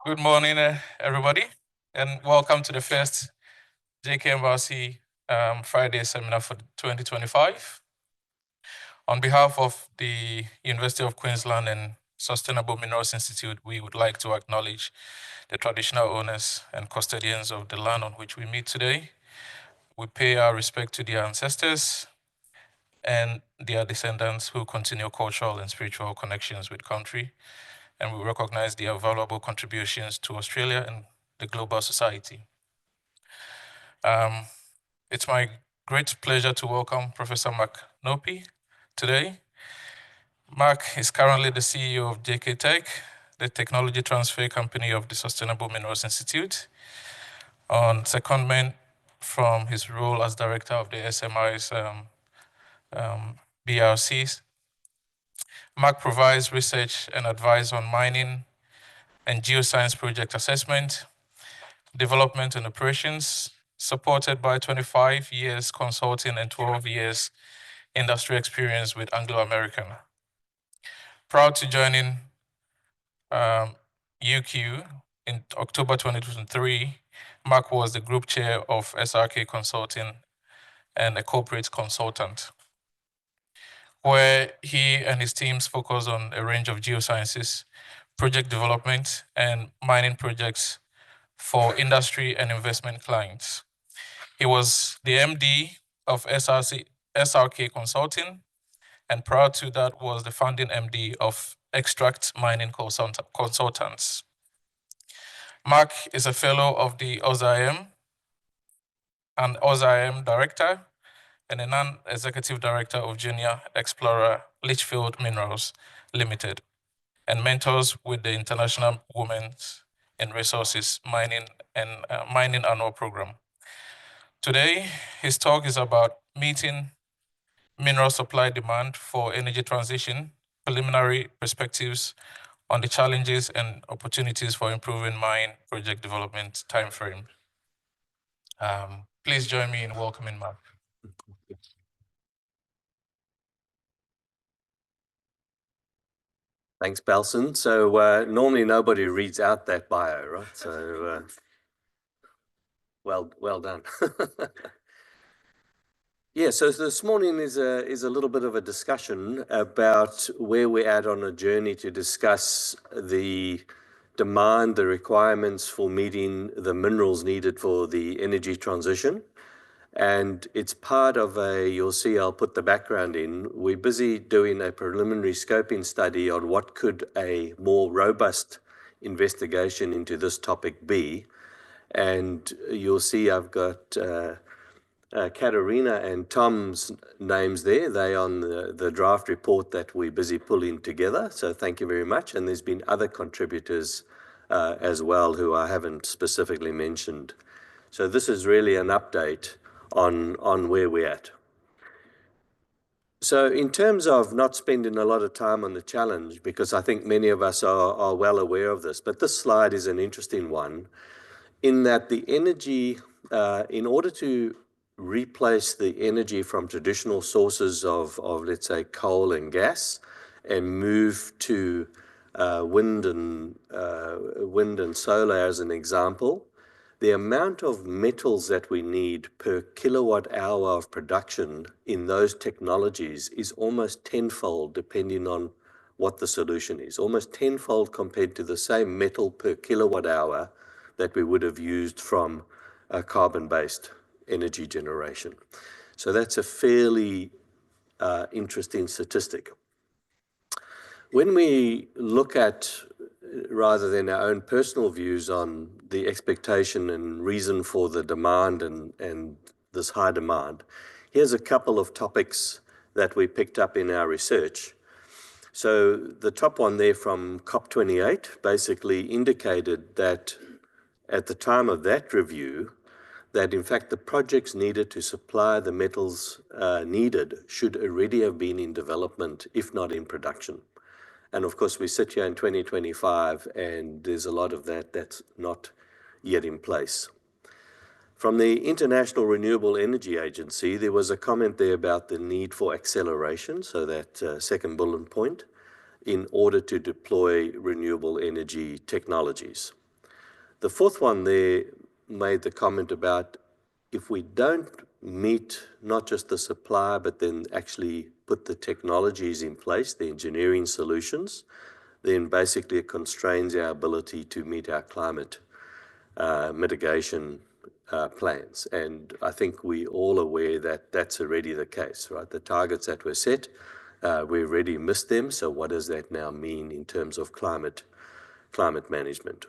Good morning, everybody, and welcome to the first JKMRC Friday Seminar for 2025. On behalf of the University of Queensland and Sustainable Minerals Institute, we would like to acknowledge the traditional owners and custodians of the land on which we meet today. We pay our respect to their ancestors and their descendants who continue cultural and spiritual connections with country, and we recognize their valuable contributions to Australia and the global society. It's my great pleasure to welcome Professor Mark Noppé today. Mark is currently the CEO of JKTech, the technology transfer company of the Sustainable Minerals Institute. On secondment from his role as director of the SMI's BRCs, Mark provides research and advice on mining and geoscience project assessment, development and operations, supported by 25 years consulting and 12 years industry experience with Anglo American. Prior to joining UQ in October 2023, Mark was the group chair of SRK Consulting and a corporate consultant, where he and his teams focus on a range of geosciences, project development, and mining projects for industry and investment clients. He was the MD of SRK Consulting, and prior to that was the founding MD of Extract Mining Consultants. Mark is a fellow of the AusIM, an AusIM director, and a non-executive director of Junior Explorer Litchfield Minerals Limited, and mentors with the International Women's and Resources Mining Annual Program. Today, his talk is about meeting mineral supply demand for energy transition, preliminary perspectives on the challenges and opportunities for improving mine project development timeframe. Please join me in welcoming Mark. Thanks, Belson. So normally nobody reads out that bio, right? So well done. Yeah, so this morning is a little bit of a discussion about where we're at on a journey to discuss the demand, the requirements for meeting the minerals needed for the energy transition. And it's part of you'll see I'll put the background in. We're busy doing a preliminary scoping study on what could a more robust investigation into this topic be. And you'll see I've got Katerina and Tom's names there. They on the draft report that we're busy pulling together. So thank you very much. And there's been other contributors as well who I haven't specifically mentioned. So this is really an update on where we're at. So in terms of not spending a lot of time on the challenge, because I think many of us are well aware of this, but this slide is an interesting one in that the energy, in order to replace the energy from traditional sources of let's say, coal and gas and move to wind and solar as an example, the amount of metals that we need per kilowatt hour of production in those technologies is almost tenfold depending on what the solution is, almost tenfold compared to the same metal per kilowatt hour that we would have used from a carbon-based energy generation. So that's a fairly interesting statistic. When we look at, rather than our own personal views on the expectation and reason for the demand and this high demand, here's a couple of topics that we picked up in our research. So the top one there from COP28 basically indicated that at the time of that review, that in fact the projects needed to supply the metals needed should already have been in development, if not in production. And of course, we sit here in 2025, and there's a lot of that that's not yet in place. From the International Renewable Energy Agency, there was a comment there about the need for acceleration, so that second bullet point, in order to deploy renewable energy technologies. The fourth one there made the comment about if we don't meet not just the supply, but then actually put the technologies in place, the engineering solutions, then basically it constrains our ability to meet our climate mitigation plans. And I think we're all aware that that's already the case, right? The targets that were set, we already missed them. So what does that now mean in terms of climate management?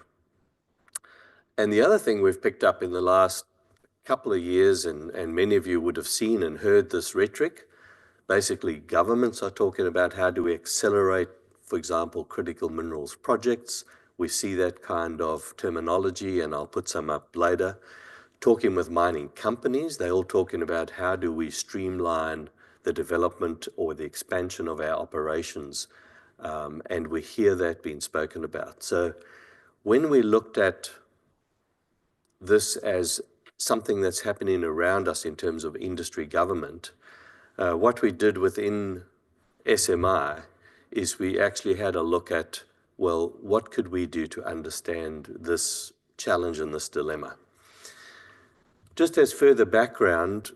And the other thing we've picked up in the last couple of years, and many of you would have seen and heard this rhetoric, basically governments are talking about how do we accelerate, for example, critical minerals projects. We see that kind of terminology, and I'll put some up later. Talking with mining companies, they're all talking about how do we streamline the development or the expansion of our operations, and we hear that being spoken about. So when we looked at this as something that's happening around us in terms of industry government, what we did within SMI is we actually had a look at, well, what could we do to understand this challenge and this dilemma? Just as further background,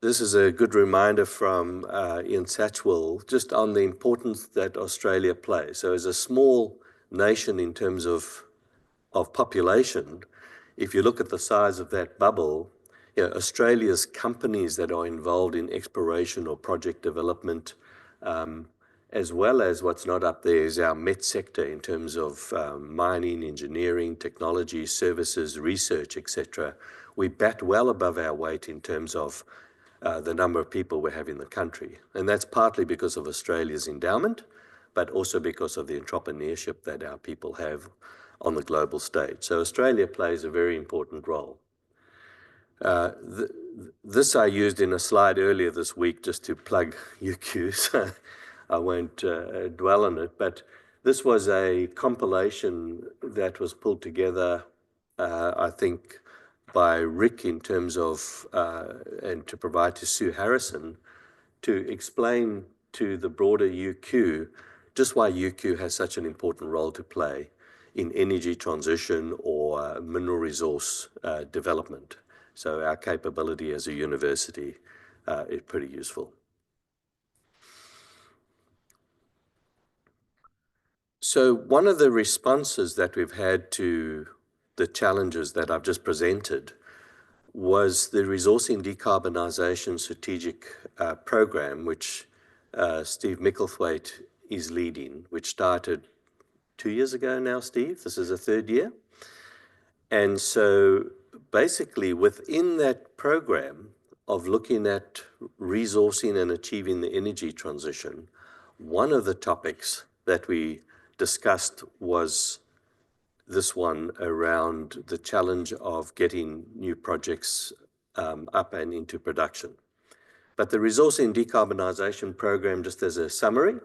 this is a good reminder from Ian Satchwell just on the importance that Australia plays. So as a small nation in terms of population, if you look at the size of that bubble, Australia's companies that are involved in exploration or project development, as well as what's not up there is our met sector in terms of mining, engineering, technology, services, research, etc. We bat well above our weight in terms of the number of people we have in the country. And that's partly because of Australia's endowment, but also because of the entrepreneurship that our people have on the global stage. So Australia plays a very important role. This I used in a slide earlier this week just to plug UQ, so I won't dwell on it, but this was a compilation that was pulled together, I think, by Rick in terms of, and to provide to Sue Harrison, to explain to the broader UQ just why UQ has such an important role to play in energy transition or mineral resource development. So our capability as a university is pretty useful. So one of the responses that we've had to the challenges that I've just presented was the Resourcing Decarbonisation Strategic Program, which Steve Micklethwaite is leading, which started 2 years ago now, Steve. This is the third year. And so basically within that program of looking at resourcing and achieving the energy transition, one of the topics that we discussed was this one around the challenge of getting new projects up and into production. But the Resourcing Decarbonisation Program, just as a summary,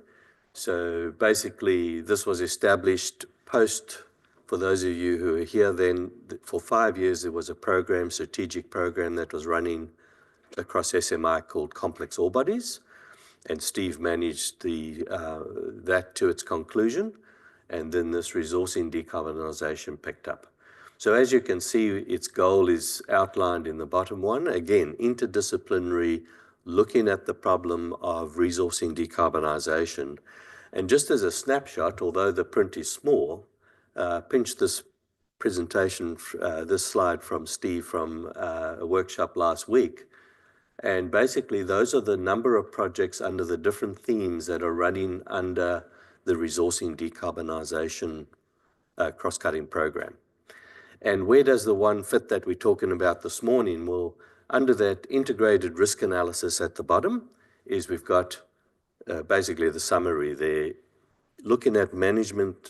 so basically this was established post, for those of you who are here then, for 5 years there was a program, strategic program that was running across SMI called Complex Ore Bodies, and Steve managed that to its conclusion, and then this resourcing decarbonisation picked up. So as you can see, its goal is outlined in the bottom one. Again, interdisciplinary, looking at the problem of resourcing decarbonisation. And just as a snapshot, although the print is small, pinch this presentation, this slide from Steve from a workshop last week. And basically, those are the number of projects under the different themes that are running under the Resourcing Decarbonisation cross-cutting program. And where does the one fit that we're talking about this morning? Well, under that integrated risk analysis at the bottom is we've got basically the summary there, looking at management,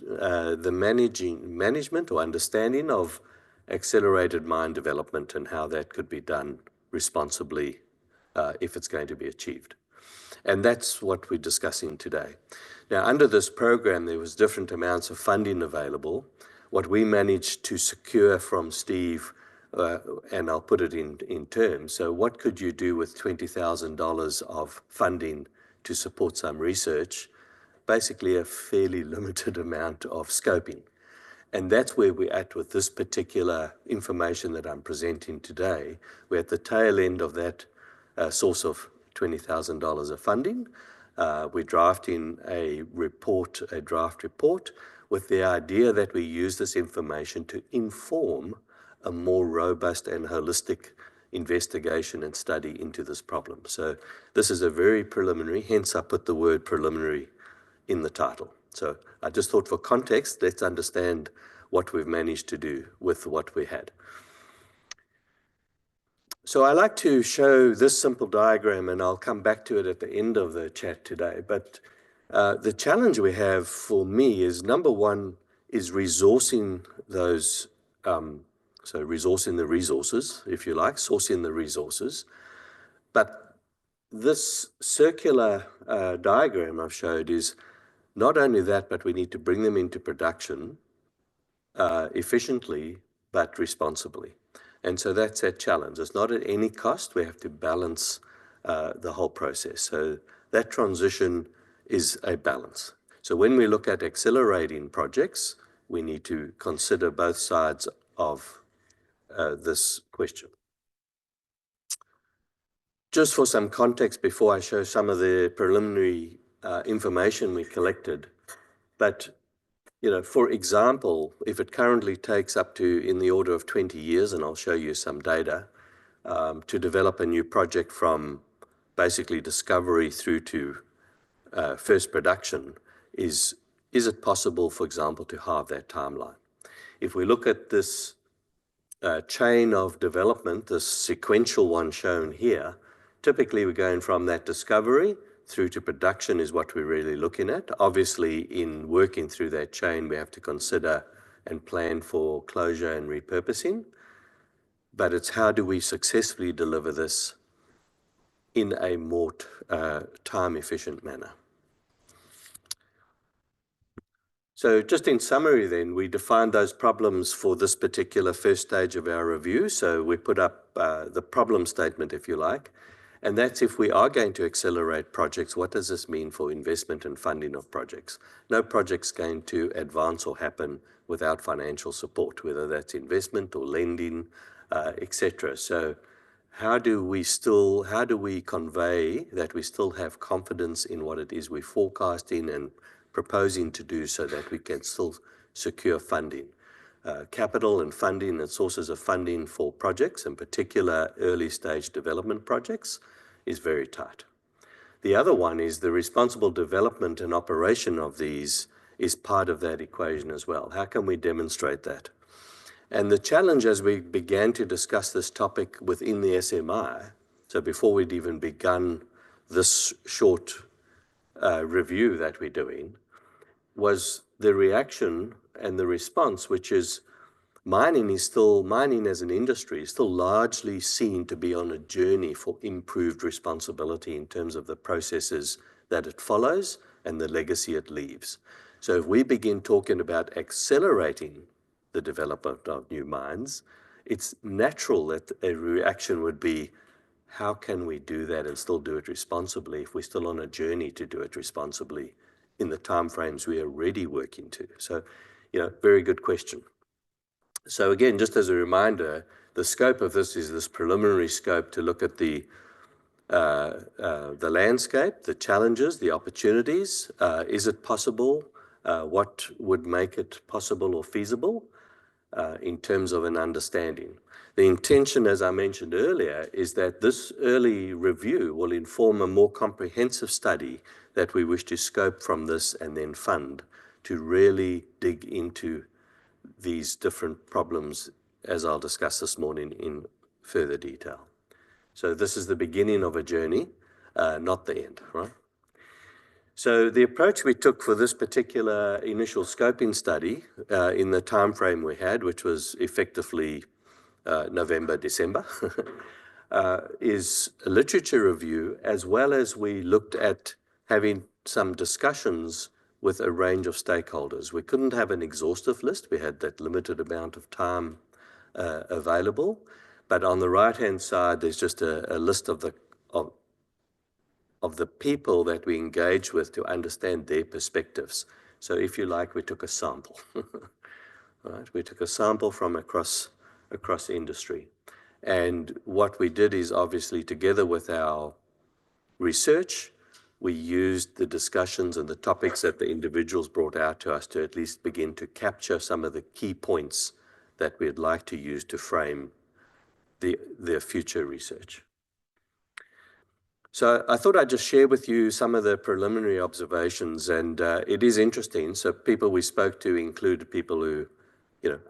management or understanding of accelerated mine development and how that could be done responsibly if it's going to be achieved. And that's what we're discussing today. Now, under this program, there was different amounts of funding available. What we managed to secure from Steve, and I'll put it in terms, so what could you do with $20,000 of funding to support some research? Basically a fairly limited amount of scoping. And that's where we're at with this particular information that I'm presenting today. We're at the tail end of that source of $20,000 of funding. We're drafting a draft report, with the idea that we use this information to inform a more robust and holistic investigation and study into this problem. So this is a very preliminary, hence I put the word preliminary in the title. So I just thought, for context, let's understand what we've managed to do with what we had. So I like to show this simple diagram, and I'll come back to it at the end of the chat today. But the challenge we have for me is, number one, is resourcing those, so resourcing the resources, if you like, sourcing the resources. But this circular diagram I've showed is not only that, but we need to bring them into production efficiently, but responsibly. And so that's that challenge. It's not at any cost. We have to balance the whole process. So that transition is a balance. So when we look at accelerating projects, we need to consider both sides of this question. Just for some context before I show some of the preliminary information we collected, but for example, if it currently takes up to in the order of 20 years, and I'll show you some data, to develop a new project from basically discovery through to first production, is it possible, for example, to halve that timeline? If we look at this chain of development, this sequential one shown here, typically we're going from that discovery through to production is what we're really looking at. Obviously, in working through that chain, we have to consider and plan for closure and repurposing. But it's how do we successfully deliver this in a more time-efficient manner. So just in summary then, we defined those problems for this particular first stage of our review. So we put up the problem statement, if you like. And that's, if we are going to accelerate projects, what does this mean for investment and funding of projects? No project's going to advance or happen without financial support, whether that's investment or lending, etc. So how do we convey that we still have confidence in what it is we're forecasting and proposing to do, so that we can still secure funding? Capital and funding and sources of funding for projects, in particular early stage development projects, is very tight. The other one is the responsible development and operation of these is part of that equation as well. How can we demonstrate that? And the challenge, as we began to discuss this topic within the SMI, so before we'd even begun this short review that we're doing, was the reaction and the response, which is mining as an industry is still largely seen to be on a journey for improved responsibility in terms of the processes that it follows and the legacy it leaves. So if we begin talking about accelerating the development of new mines, it's natural that a reaction would be, how can we do that and still do it responsibly if we're still on a journey to do it responsibly in the timeframes we are already working to? So, very good question. So again, just as a reminder, the scope of this is this preliminary scope to look at the landscape, the challenges, the opportunities. Is it possible? What would make it possible or feasible in terms of an understanding? The intention, as I mentioned earlier, is that this early review will inform a more comprehensive study that we wish to scope from this and then fund to really dig into these different problems, as I'll discuss this morning in further detail. So this is the beginning of a journey, not the end, right? So the approach we took for this particular initial scoping study in the time frame we had, which was effectively November, December, is a literature review, as well as we looked at having some discussions with a range of stakeholders. We couldn't have an exhaustive list. We had that limited amount of time available. But on the right-hand side, there's just a list of the people that we engage with to understand their perspectives. So if you like, we took a sample. right? We took a sample from across industry. And what we did is obviously together with our research, we used the discussions and the topics that the individuals brought out to us to at least begin to capture some of the key points that we'd like to use to frame their future research. So I thought I'd just share with you some of the preliminary observations, and it is interesting. So people we spoke to included people who,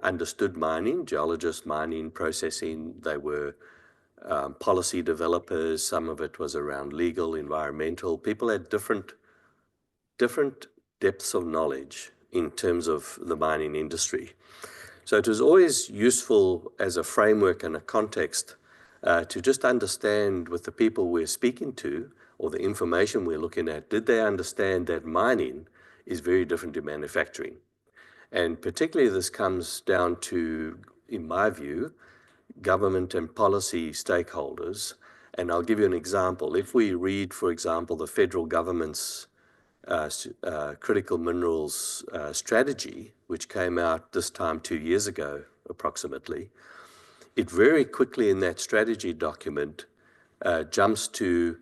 understood mining, geologists, mining, processing. They were policy developers. Some of it was around legal, environmental. People had different depths of knowledge in terms of the mining industry. So it was always useful as a framework and a context to just understand with the people we're speaking to or the information we're looking at, did they understand that mining is very different to manufacturing? And particularly this comes down to, in my view, government and policy stakeholders. And I'll give you an example. If we read, for example, the federal government's critical minerals strategy, which came out this time 2 years ago, approximately, it very quickly in that strategy document jumps to,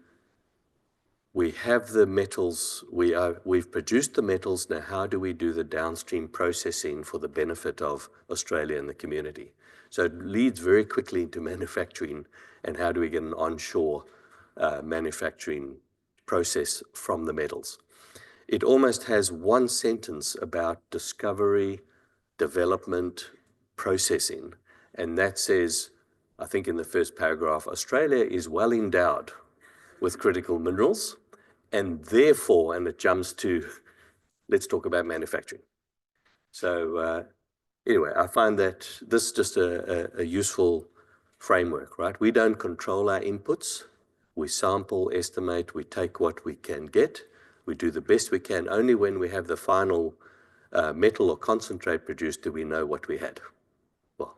we have the metals, we've produced the metals, now how do we do the downstream processing for the benefit of Australia and the community? So it leads very quickly into manufacturing and how do we get an onshore manufacturing process from the metals. It almost has one sentence about discovery, development, processing, and that says, I think in the first paragraph, Australia is well endowed with critical minerals, and therefore, and it jumps to, let's talk about manufacturing. So anyway, I find that this is just a useful framework, right? We don't control our inputs. We sample, estimate, we take what we can get. We do the best we can. Only when we have the final metal or concentrate produced do we know what we had. Well,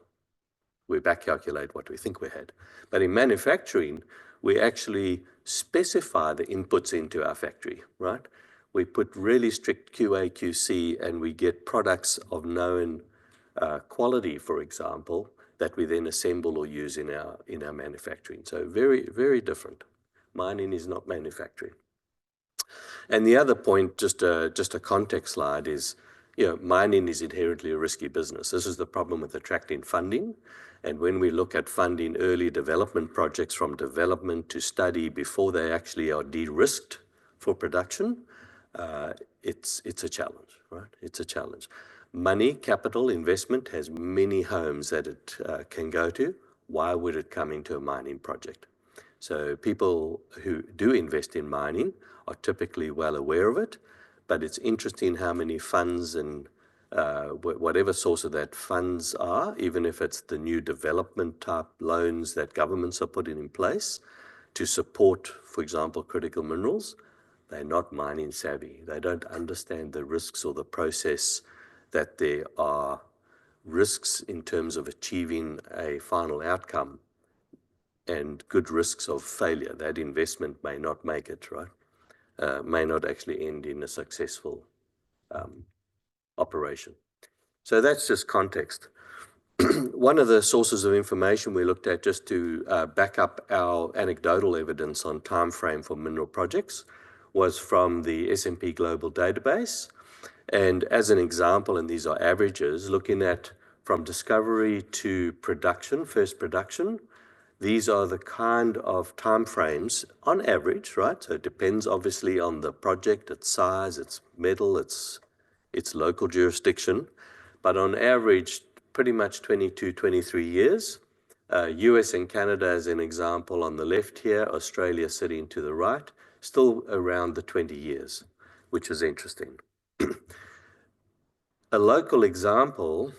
we back calculate what we think we had. But in manufacturing, we actually specify the inputs into our factory, right? We put really strict QA, QC, and we get products of known quality, for example, that we then assemble or use in our manufacturing. So very, very different. Mining is not manufacturing. And the other point, just a context slide, is mining is inherently a risky business. This is the problem with attracting funding. And when we look at funding early development projects from development to study before they actually are de-risked for production, it's a challenge, right? It's a challenge. Money, capital, investment has many homes that it can go to. Why would it come into a mining project? So people who do invest in mining are typically well aware of it, but it's interesting how many funds and whatever source of that funds are, even if it's the new development type loans that governments are putting in place to support, for example, critical minerals, they're not mining savvy. They don't understand the risks or the process, that there are risks in terms of achieving a final outcome and good risks of failure. That investment may not make it, right? May not actually end in a successful operation. So that's just context. One of the sources of information we looked at just to back up our anecdotal evidence on time frame for mineral projects was from the S&P Global database. And as an example, and these are averages, looking at from discovery to production, first production, these are the kind of timeframes on average, right? So it depends obviously on the project, its size, its metal, its local jurisdiction. But on average, pretty much 22, 23 years. US and Canada as an example on the left here, Australia sitting to the right, still around the 20 years, which is interesting. A local example,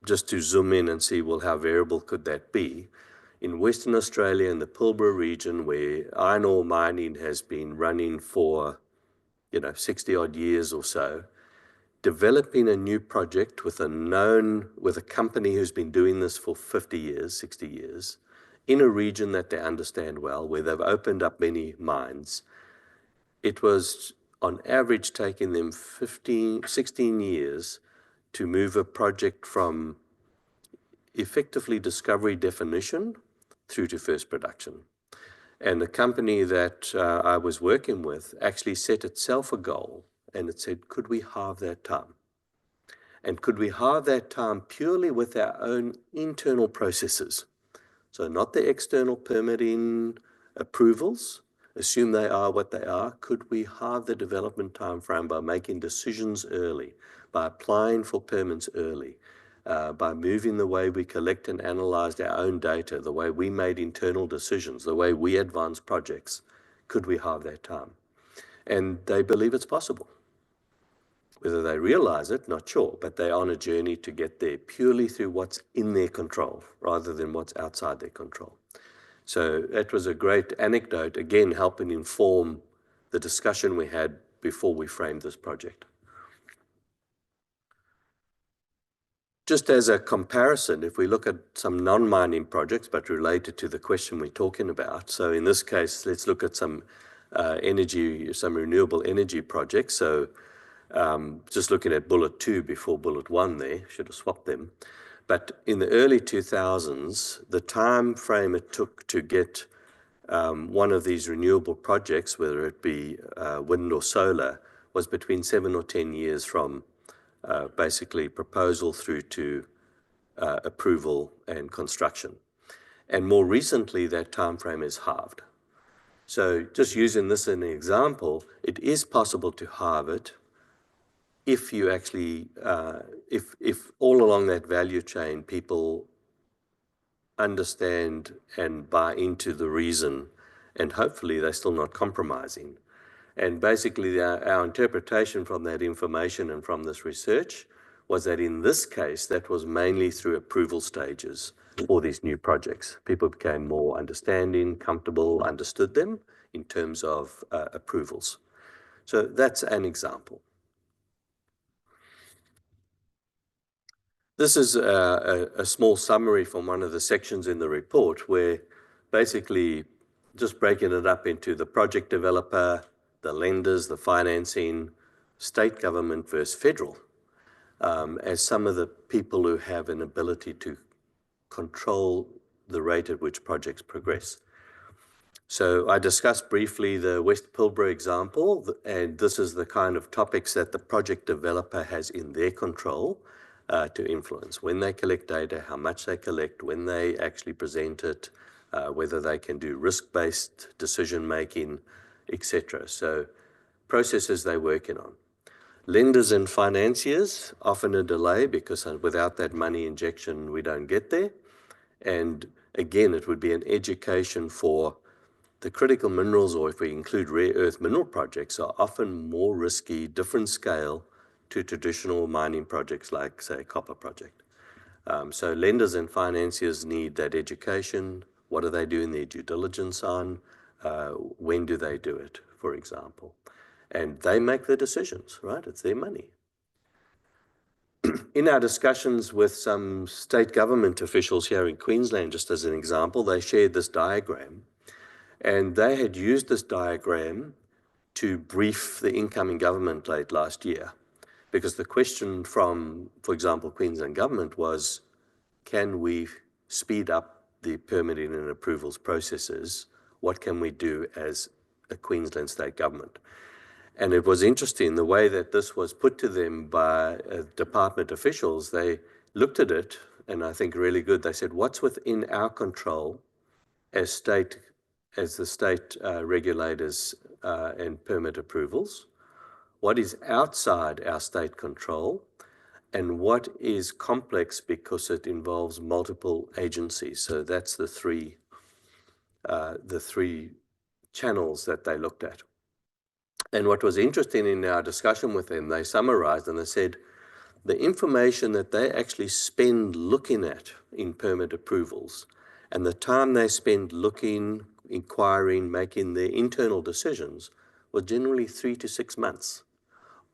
just to zoom in and see, well, how variable could that be? In Western Australia, in the Pilbara region, where iron ore mining has been running for, 60 odd years or so, developing a new project with a company who's been doing this for 50 years, 60 years, in a region that they understand well, where they've opened up many mines, it was on average taking them 16 years to move a project from effectively discovery definition through to first production. And the company that I was working with actually set itself a goal, and it said, could we halve that time? And could we halve that time purely with our own internal processes? So not the external permitting approvals, assume they are what they are. Could we halve the development time frame by making decisions early, by applying for permits early, by moving the way we collect and analyzed our own data, the way we made internal decisions, the way we advance projects? Could we halve that time? And they believe it's possible. Whether they realize it, not sure, but they're on a journey to get there purely through what's in their control rather than what's outside their control. So that was a great anecdote, again, helping inform the discussion we had before we framed this project. Just as a comparison, if we look at some non-mining projects, but related to the question we're talking about, so in this case, let's look at some renewable energy projects. So just looking at bullet 2 before bullet 1 there, should have swapped them. But in the early 2000s, the time frame it took to get one of these renewable projects, whether it be wind or solar, was between 7 or 10 years from basically proposal through to approval and construction. And more recently, that time frame is halved. So just using this as an example, it is possible to halve it if you actually, if all along that value chain, people understand and buy into the reason, and hopefully they're still not compromising. And basically our interpretation from that information and from this research was that in this case, that was mainly through approval stages for these new projects. People became more understanding, comfortable, understood them in terms of approvals. So that's an example. This is a small summary from one of the sections in the report where basically just breaking it up into the project developer, the lenders, the financing, state government versus federal, as some of the people who have an ability to control the rate at which projects progress. So I discussed briefly the West Pilbara example, and this is the kind of topics that the project developer has in their control to influence. When they collect data, how much they collect, when they actually present it, whether they can do risk-based decision-making, etc. So processes they're working on. Lenders and financiers, often a delay because without that money injection, we don't get there. And again, it would be an education for the critical minerals, or if we include rare earth mineral projects, are often more risky, different scale to traditional mining projects like, say, a copper project. So lenders and financiers need that education. What are they doing their due diligence on? When do they do it, for example? And they make the decisions, right? It's their money. In our discussions with some state government officials here in Queensland, just as an example, they shared this diagram. And they had used this diagram to brief the incoming government late last year. Because the question from, for example, Queensland government was, can we speed up the permitting and approvals processes? What can we do as a Queensland state government? And it was interesting, the way that this was put to them by department officials, they looked at it, and I think really good. They said, what's within our control as the state regulators and permit approvals? What is outside our state control, and what is complex because it involves multiple agencies? So that's the three channels that they looked at. And what was interesting in our discussion with them, they summarized and they said, the information that they actually spend looking at in permit approvals and the time they spend looking, inquiring, making their internal decisions was generally 3 to 6 months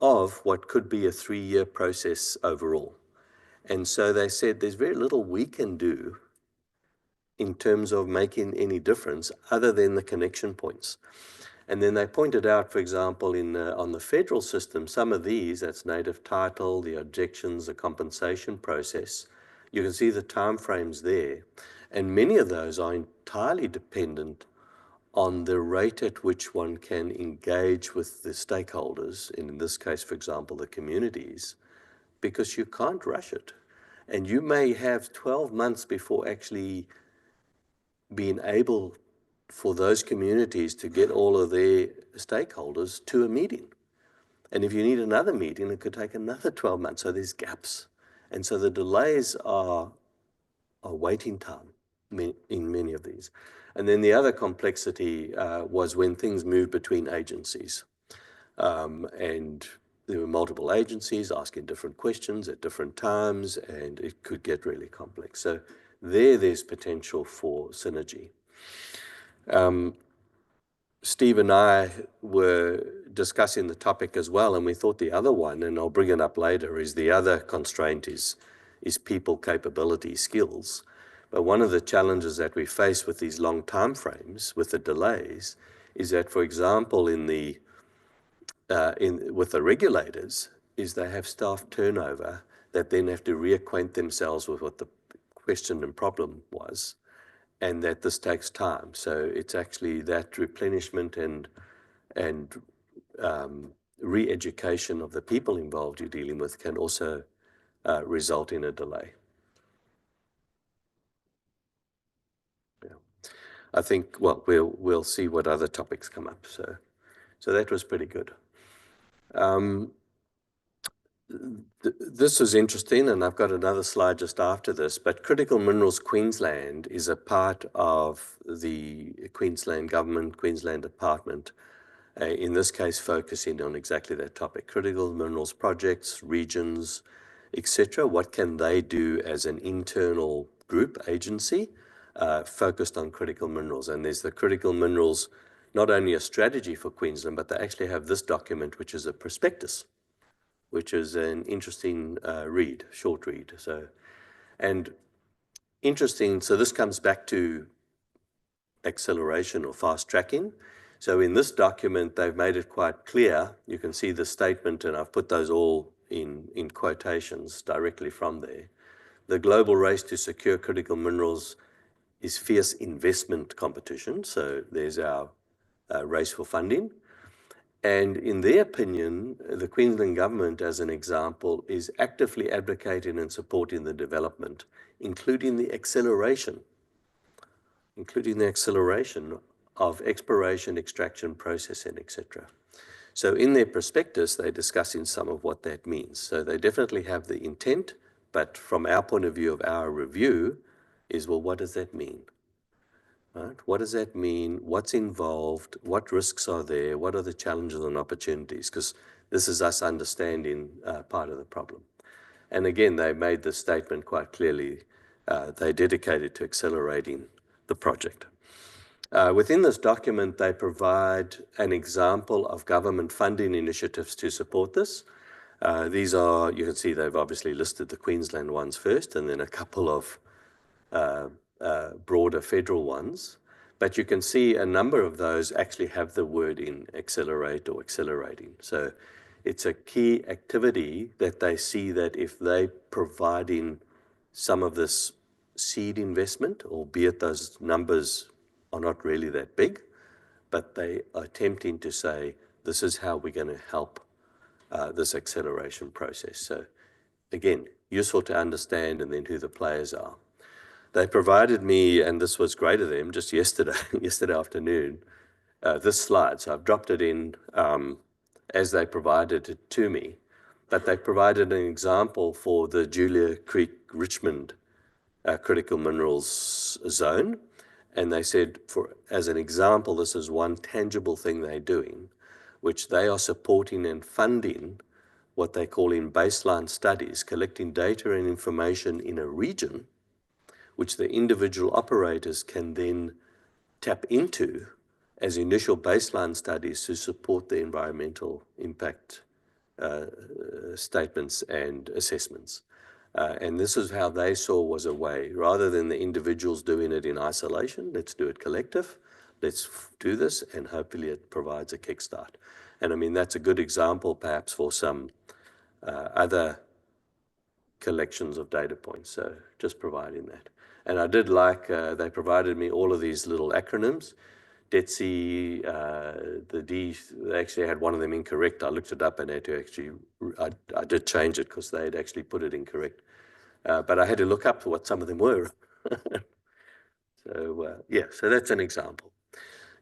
of what could be a 3-year process overall. And so they said there's very little we can do in terms of making any difference other than the connection points. And then they pointed out, for example, on the federal system, some of these, that's native title, the objections, the compensation process, you can see the timeframes there. And many of those are entirely dependent on the rate at which one can engage with the stakeholders, in this case, for example, the communities, because you can't rush it. And you may have 12 months before actually being able for those communities to get all of their stakeholders to a meeting. And if you need another meeting, it could take another 12 months. So there's gaps. And so the delays are waiting time in many of these. And then the other complexity was when things moved between agencies. And there were multiple agencies asking different questions at different times, and it could get really complex. So there's potential for synergy. Steve and I were discussing the topic as well, and we thought the other one, and I'll bring it up later, is the other constraint is people capability skills. But one of the challenges that we face with these long time frames, with the delays, is that, for example, with the regulators, is they have staff turnover that then have to reacquaint themselves with what the question and problem was, and that this takes time. So it's actually that replenishment and re-education of the people involved you're dealing with can also result in a delay. Yeah. I think, well, we'll see what other topics come up. So that was pretty good. This is interesting, and I've got another slide just after this, but Critical Minerals Queensland is a part of the Queensland Government, Queensland Department, in this case focusing on exactly that topic, critical minerals projects, regions, etc. What can they do as an internal group agency focused on critical minerals? And there's the critical minerals, not only a strategy for Queensland, but they actually have this document, which is a prospectus, which is an interesting read, short read. So, and interesting, so this comes back to acceleration or fast tracking. So in this document, they've made it quite clear. You can see the statement, and I've put those all in quotations directly from there. The global race to secure critical minerals is fierce investment competition. So there's our race for funding. And in their opinion, the Queensland government, as an example, is actively advocating and supporting the development, including the acceleration of exploration, extraction, processing, etc. So in their prospectus, they're discussing some of what that means. So they definitely have the intent, but from our point of view of our review is, well, what does that mean? Right? What does that mean? What's involved? What risks are there? What are the challenges and opportunities? Because this is us understanding part of the problem. And again, they made this statement quite clearly. They dedicated to accelerating the project. Within this document, they provide an example of government funding initiatives to support this. These are, you can see they've obviously listed the Queensland ones first, and then a couple of broader federal ones. But you can see a number of those actually have the word in accelerate or accelerating. So it's a key activity that they see that if they provide in some of this seed investment, albeit those numbers are not really that big, but they are attempting to say, this is how we're going to help this acceleration process. So again, useful to understand, and then who the players are. They provided me, and this was great of them, just yesterday afternoon, this slide. So I've dropped it in as they provided it to me. But they provided an example for the Julia Creek Richmond critical minerals zone. And they said, as an example, this is one tangible thing they're doing, which they are supporting and funding what they call in baseline studies, collecting data and information in a region, which the individual operators can then tap into as initial baseline studies to support the environmental impact statements and assessments. And this is how they saw was a way, rather than the individuals doing it in isolation, let's do it collective, let's do this, and hopefully it provides a kickstart. And I mean, that's a good example perhaps for some other collections of data points, so just providing that. And I did like, they provided me all of these little acronyms. DETSI, the D, they actually had one of them incorrect. I looked it up and had to actually, I did change it because they had actually put it incorrect. But I had to look up what some of them were. So yeah, so that's an example.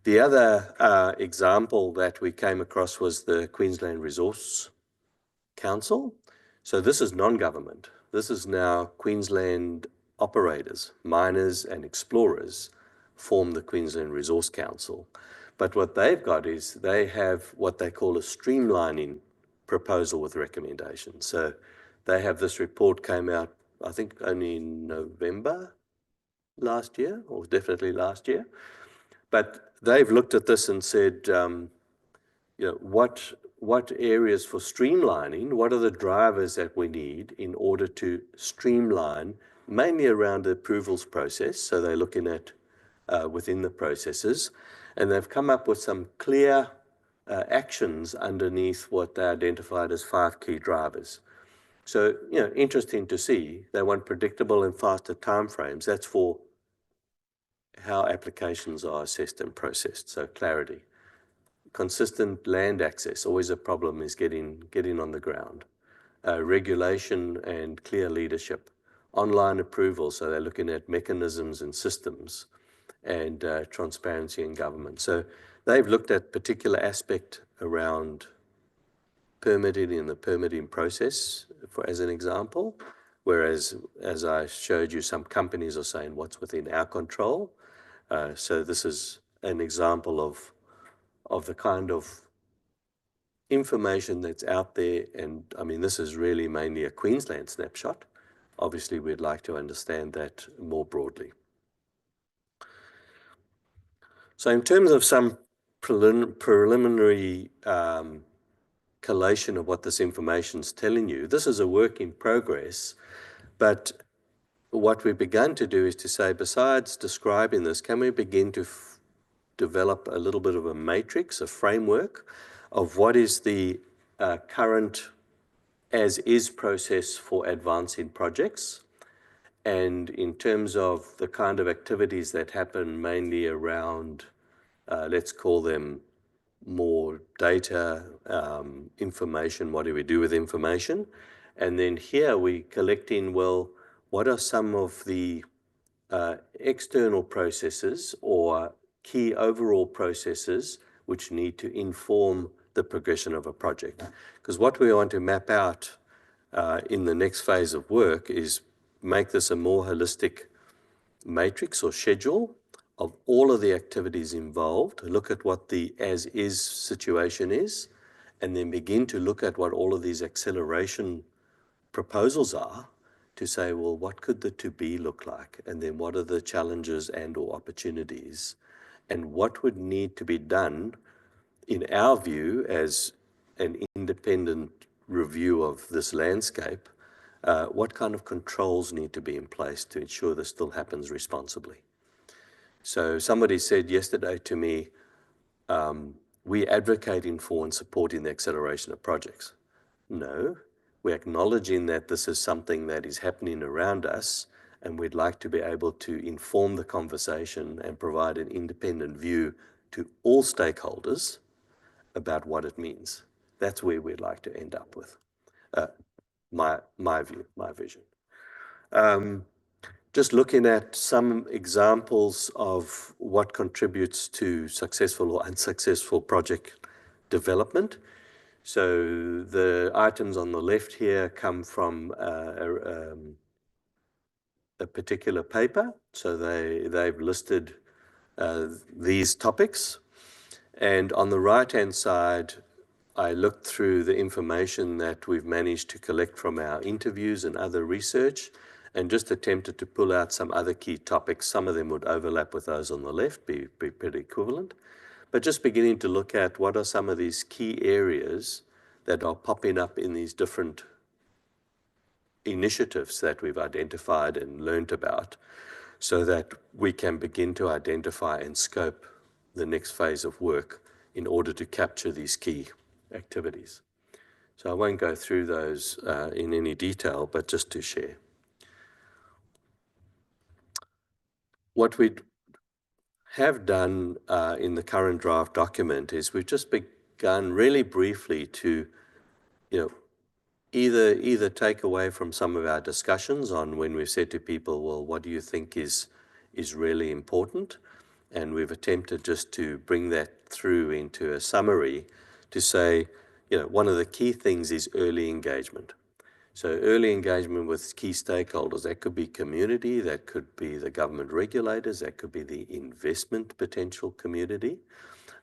The other example that we came across was the Queensland Resource Council. So this is non-government. This is now Queensland operators, miners and explorers form the Queensland Resource Council. But what they've got is they have what they call a streamlining proposal with recommendations. So they have this report came out, I think only in November last year, or definitely last year. But they've looked at this and said, what areas for streamlining, what are the drivers that we need in order to streamline, mainly around the approvals process. So they're looking at within the processes, and they've come up with some clear actions underneath what they identified as 5 key drivers. So, interesting to see. They want predictable and faster timeframes. That's for how applications are assessed and processed, so clarity. Consistent land access, always a problem is getting on the ground. Regulation and clear leadership. Online approval, so they're looking at mechanisms and systems, and transparency in government. So they've looked at particular aspect around permitting in the permitting process, as an example, whereas, as I showed you, some companies are saying what's within our control. So this is an example of the kind of information that's out there. And I mean, this is really mainly a Queensland snapshot. Obviously, we'd like to understand that more broadly. So in terms of some preliminary collation of what this information is telling you, this is a work in progress, but what we've begun to do is to say, besides describing this, can we begin to develop a little bit of a matrix, a framework of what is the current as-is process for advancing projects, and in terms of the kind of activities that happen mainly around, let's call them more data, information, what do we do with information? And then here we collecting, well, what are some of the external processes or key overall processes which need to inform the progression of a project? Because what we want to map out in the next phase of work is make this a more holistic matrix or schedule of all of the activities involved, look at what the as-is situation is, and then begin to look at what all of these acceleration proposals are to say, well, what could the to-be look like? And then what are the challenges and or opportunities? And what would need to be done, in our view, as an independent review of this landscape, what kind of controls need to be in place to ensure this still happens responsibly? So somebody said yesterday to me, we're advocating for and supporting the acceleration of projects. No, we're acknowledging that this is something that is happening around us, and we'd like to be able to inform the conversation and provide an independent view to all stakeholders about what it means. That's where we'd like to end up with, my view, my vision. Just looking at some examples of what contributes to successful or unsuccessful project development. So the items on the left here come from a particular paper. So they've listed these topics. And on the right-hand side, I looked through the information that we've managed to collect from our interviews and other research, and just attempted to pull out some other key topics. Some of them would overlap with those on the left, be pretty equivalent. But just beginning to look at what are some of these key areas that are popping up in these different initiatives that we've identified and learned about, so that we can begin to identify and scope the next phase of work in order to capture these key activities. So I won't go through those in any detail, but just to share. What we have done in the current draft document is we've just begun really briefly to, either take away from some of our discussions on when we've said to people, well, what do you think is really important? And we've attempted just to bring that through into a summary to say, one of the key things is early engagement. So early engagement with key stakeholders, that could be community, that could be the government regulators, that could be the investment potential community.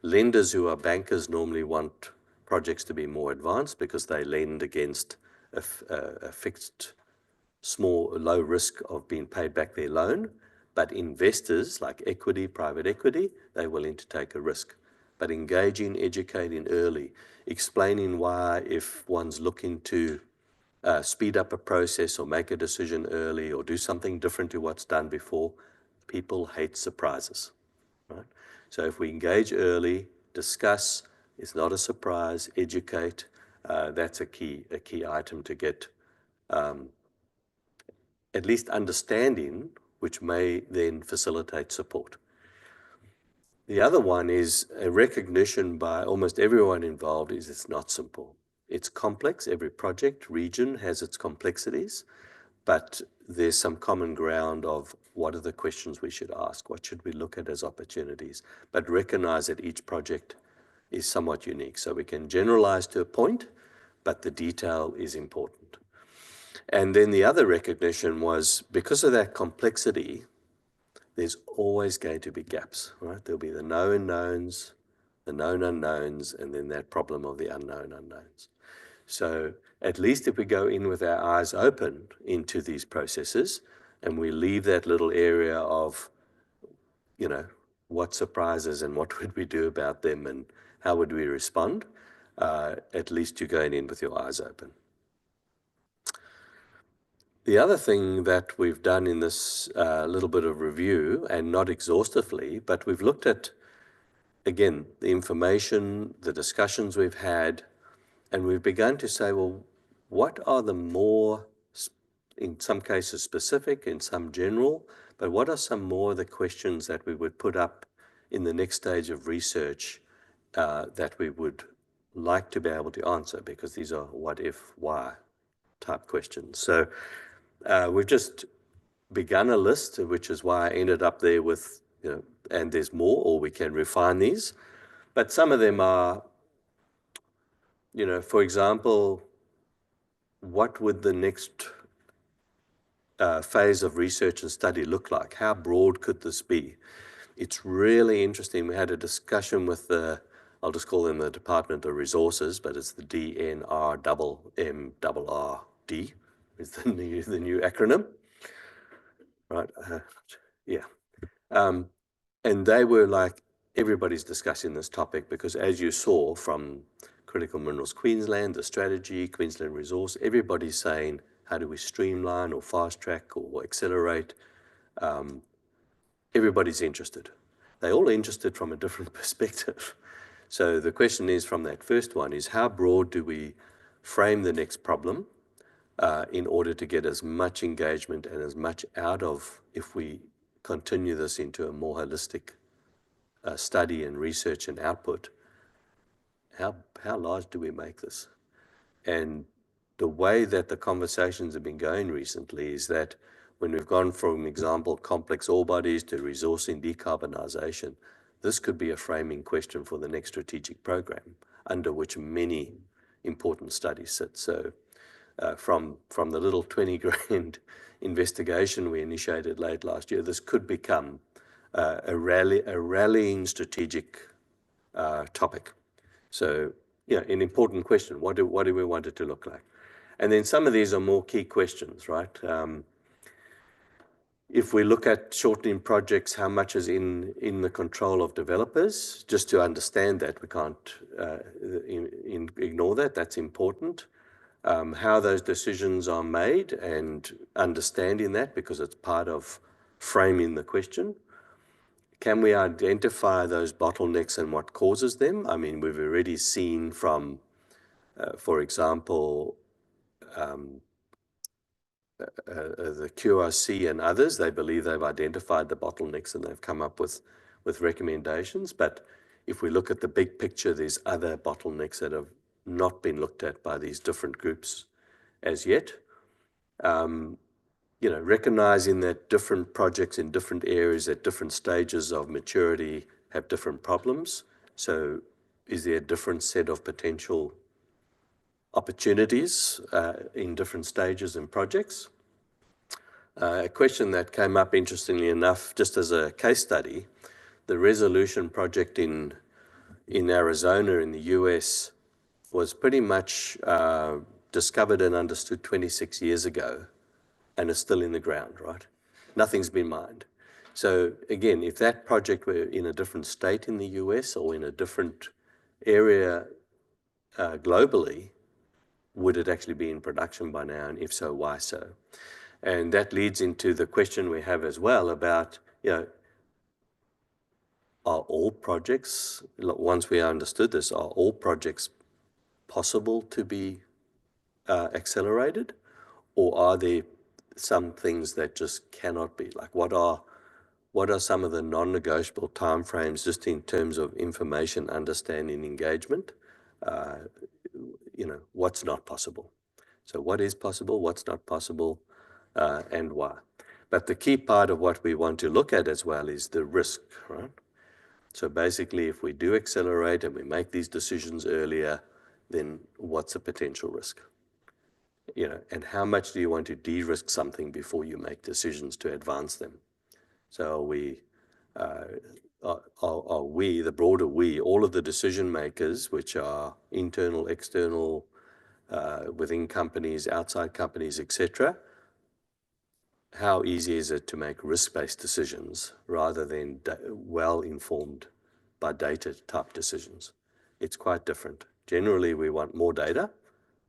Lenders who are bankers normally want projects to be more advanced because they lend against a fixed, small, low risk of being paid back their loan. But investors like equity, private equity, they're willing to take a risk. But engaging, educating early, explaining why if one's looking to speed up a process or make a decision early or do something different to what's done before, people hate surprises, right? So if we engage early, discuss, it's not a surprise, educate, that's a key item to get at least understanding, which may then facilitate support. The other one is a recognition by almost everyone involved is it's not simple. It's complex. Every project, region has its complexities, but there's some common ground of what are the questions we should ask? What should we look at as opportunities? But recognize that each project is somewhat unique. So we can generalize to a point, but the detail is important. And then the other recognition was because of that complexity, there's always going to be gaps, right? There'll be the known knowns, the known unknowns, and then that problem of the unknown unknowns. So at least if we go in with our eyes open into these processes and we leave that little area of, what surprises and what would we do about them and how would we respond, at least you're going in with your eyes open. The other thing that we've done in this little bit of review, and not exhaustively, but we've looked at, again, the information, the discussions we've had, and we've begun to say, well, what are the more, in some cases specific, in some general, but what are some more of the questions that we would put up in the next stage of research that we would like to be able to answer, because these are what if, why type questions. So we've just begun a list, which is why I ended up there with, and there's more, or we can refine these. But some of them are, for example, what would the next phase of research and study look like? How broad could this be? It's really interesting. We had a discussion with I'll just call them the Department of Resources, but it's the DNRMMRD is the new acronym, right? Yeah. And they were like, everybody's discussing this topic because as you saw from Critical Minerals Queensland, the strategy, Queensland Resource, everybody's saying, how do we streamline or fast track or accelerate? Everybody's interested. They're all interested from a different perspective. So the question is from that first one is how broad do we frame the next problem in order to get as much engagement and as much out of, if we continue this into a more holistic study and research and output, how large do we make this? And the way that the conversations have been going recently is that when we've gone from example complex ore bodies to resourcing decarbonization, this could be a framing question for the next strategic program under which many important studies sit. So from the little 20 grand investigation we initiated late last year, this could become a rallying strategic topic. So, an important question. What do we want it to look like? And then some of these are more key questions, right? If we look at shortening projects, how much is in the control of developers? Just to understand that, we can't ignore that. That's important. How those decisions are made and understanding that, because it's part of framing the question. Can we identify those bottlenecks and what causes them? I mean, we've already seen from, for example, the QRC and others, they believe they've identified the bottlenecks and they've come up with recommendations. But if we look at the big picture, there's other bottlenecks that have not been looked at by these different groups as yet. Recognizing that different projects in different areas at different stages of maturity have different problems. So is there a different set of potential opportunities in different stages and projects? A question that came up, interestingly enough, just as a case study, the Resolution project in Arizona in the US was pretty much discovered and understood 26 years ago, and is still in the ground, right? Nothing's been mined. So again, if that project were in a different state in the US or in a different area globally, would it actually be in production by now? And if so, why so? And that leads into the question we have as well about, are all projects, once we understood this, are all projects possible to be accelerated? Or are there some things that just cannot be? Like what are some of the non-negotiable timeframes just in terms of information, understanding, engagement? What's not possible? So what is possible, what's not possible, and why? But the key part of what we want to look at as well is the risk, right? So basically, if we do accelerate and we make these decisions earlier, then what's the potential risk? And how much do you want to de-risk something before you make decisions to advance them? So are we, the broader we, all of the decision makers, which are internal, external, within companies, outside companies, etc., how easy is it to make risk-based decisions rather than well-informed by data type decisions? It's quite different. Generally, we want more data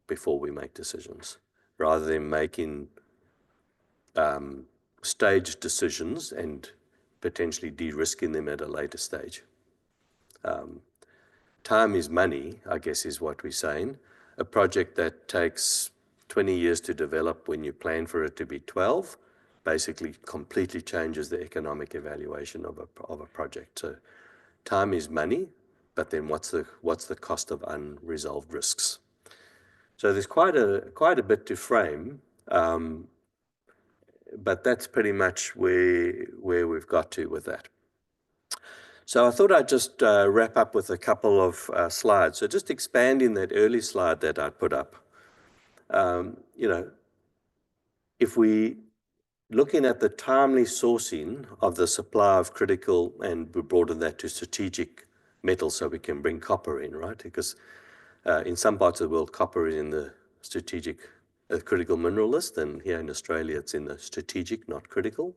before we make decisions, rather than making staged decisions and potentially de-risking them at a later stage. Time is money, I guess, is what we're saying. A project that takes 20 years to develop when you plan for it to be 12 basically completely changes the economic evaluation of a project. So time is money, but then what's the cost of unresolved risks? So there's quite a bit to frame, but that's pretty much where we've got to with that. So I thought I'd just wrap up with a couple of slides. So just expanding that early slide that I put up. If we looking at the timely sourcing of the supply of critical, and we broaden that to strategic metals, so we can bring copper in, right? Because in some parts of the world, copper is in the strategic critical mineral list, and here in Australia, it's in the strategic, not critical.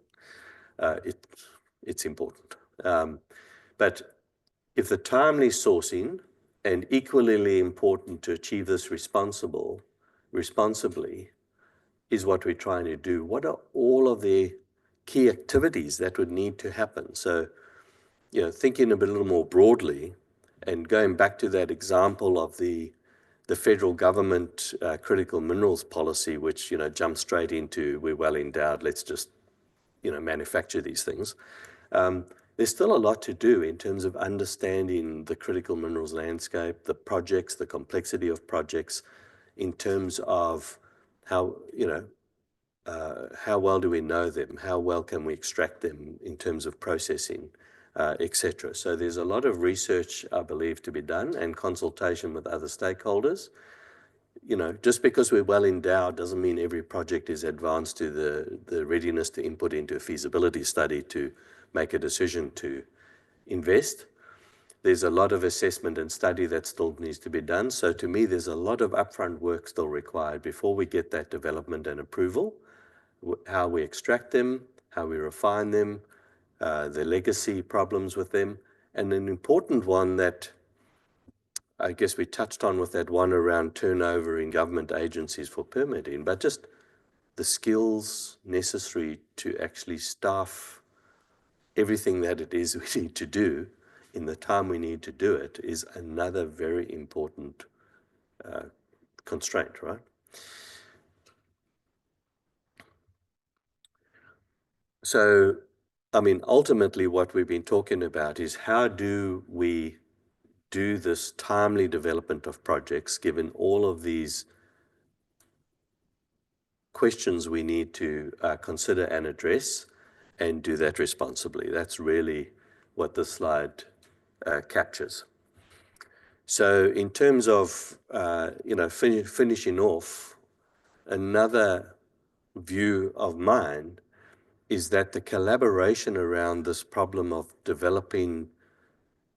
It's important. But if the timely sourcing, and equally important to achieve this responsibly, is what we're trying to do, what are all of the key activities that would need to happen? So, thinking a little more broadly, and going back to that example of the federal government critical minerals policy, which jumped straight into we're well endowed, let's just manufacture these things. There's still a lot to do in terms of understanding the critical minerals landscape, the projects, the complexity of projects, in terms of how well do we know them, how well can we extract them in terms of processing, etc. So there's a lot of research, I believe, to be done, and consultation with other stakeholders. Just because we're well endowed doesn't mean every project is advanced to the readiness to input into a feasibility study to make a decision to invest. There's a lot of assessment and study that still needs to be done. So to me, there's a lot of upfront work still required before we get that development and approval, how we extract them, how we refine them, the legacy problems with them. And an important one that I guess we touched on with that one around turnover in government agencies for permitting, but just the skills necessary to actually staff everything that it is we need to do in the time we need to do it is another very important constraint, right? So, I mean, ultimately what we've been talking about is how do we do this timely development of projects given all of these questions we need to consider and address, and do that responsibly. That's really what this slide captures. So in terms of, finishing off, another view of mine is that the collaboration around this problem of developing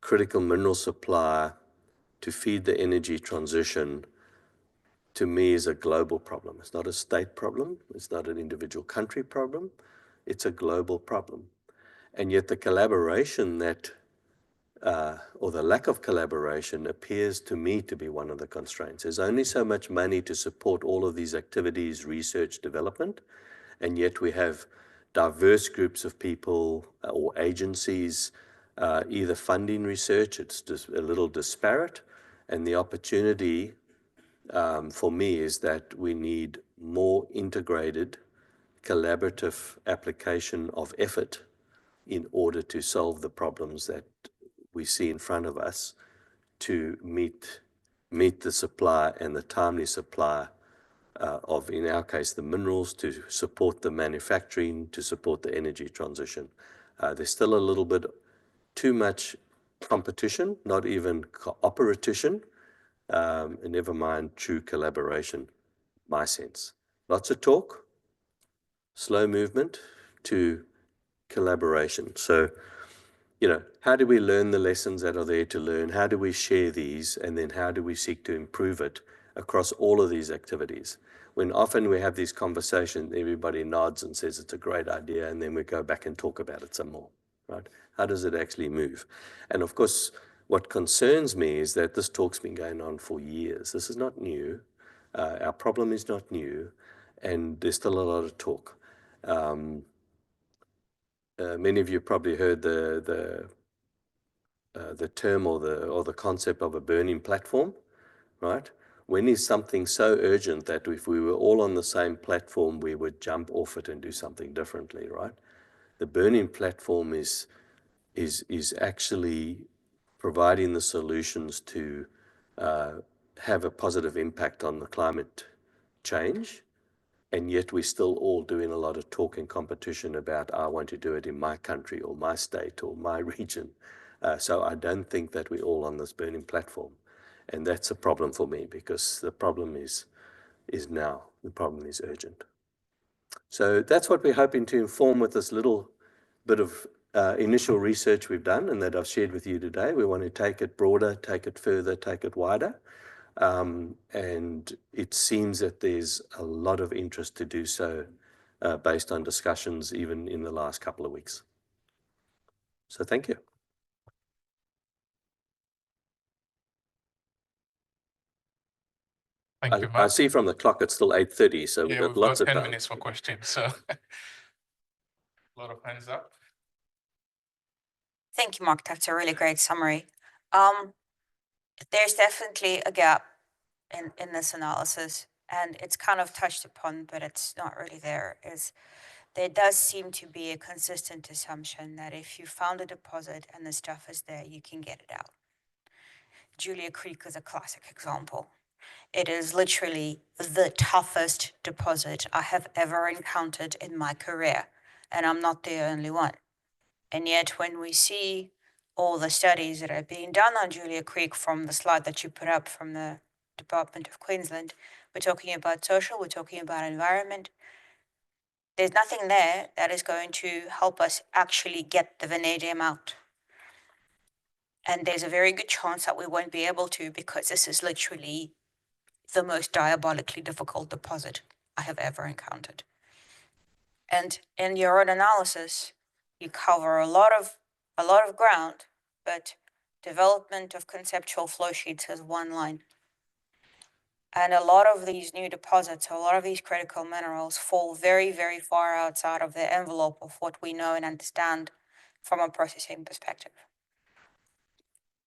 critical mineral supply to feed the energy transition, to me, is a global problem. It's not a state problem. It's not an individual country problem. It's a global problem. And yet the collaboration that, or the lack of collaboration, appears to me to be one of the constraints. There's only so much money to support all of these activities, research, development, and yet we have diverse groups of people or agencies either funding research. It's just a little disparate, and the opportunity for me is that we need more integrated, collaborative application of effort in order to solve the problems that we see in front of us, to meet the supply and the timely supply of, in our case, the minerals, to support the manufacturing, to support the energy transition. There's still a little bit too much competition, not even cooperation, and never mind true collaboration, my sense. Lots of talk, slow movement to collaboration. So, how do we learn the lessons that are there to learn? How do we share these? And then how do we seek to improve it across all of these activities? When often we have these conversations, everybody nods and says it's a great idea, and then we go back and talk about it some more, right? How does it actually move? And of course, what concerns me is that this talk's been going on for years. This is not new. Our problem is not new, and there's still a lot of talk. Many of you probably heard the term or the concept of a burning platform, right? When is something so urgent that if we were all on the same platform, we would jump off it and do something differently, right? The burning platform is actually providing the solutions to have a positive impact on the climate change. And yet we're still all doing a lot of talk and competition about, I want to do it in my country or my state or my region. So I don't think that we're all on this burning platform. And that's a problem for me, because the problem is now. The problem is urgent. So that's what we're hoping to inform with this little bit of initial research we've done and that I've shared with you today. We want to take it broader, take it further, take it wider. And it seems that there's a lot of interest to do so based on discussions even in the last couple of weeks. So thank you. Thank you, I Mark. see from the clock it's still 8:30, so we've got lots of 10 time. minutes for questions, so a lot of hands up. Thank you, Mark. That's a really great summary. There's definitely a gap in this analysis, and it's kind of touched upon, but it's not really there. There does seem to be a consistent assumption that if you found a deposit and the stuff is there, you can get it out. Julia Creek is a classic example. It is literally the toughest deposit I have ever encountered in my career, and I'm not the only one. And yet when we see all the studies that are being done on Julia Creek, from the slide that you put up from the Department of Queensland, we're talking about social, we're talking about environment. There's nothing there that is going to help us actually get the vanadium out. And there's a very good chance that we won't be able to, because this is literally the most diabolically difficult deposit I have ever encountered. And in your own analysis, you cover a lot of ground, but development of conceptual flow sheets is one line. And a lot of these new deposits, a lot of these critical minerals fall very, very far outside of the envelope of what we know and understand from a processing perspective.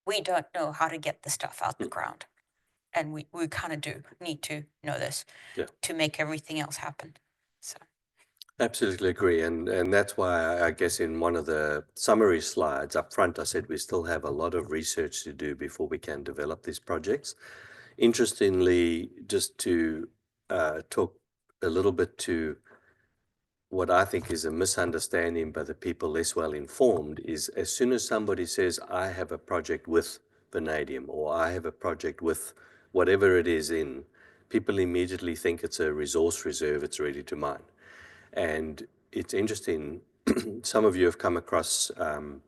We don't know how to get the stuff out the ground. And we kind of do need to know this to make everything else happen. So. Absolutely agree. And that's why I guess in one of the summary slides up front, I said we still have a lot of research to do before we can develop these projects. Interestingly, just to talk a little bit to what I think is a misunderstanding by the people less well informed is as soon as somebody says, I have a project with vanadium or I have a project with whatever it is in, people immediately think it's a resource reserve, it's ready to mine. And it's interesting, some of you have come across, for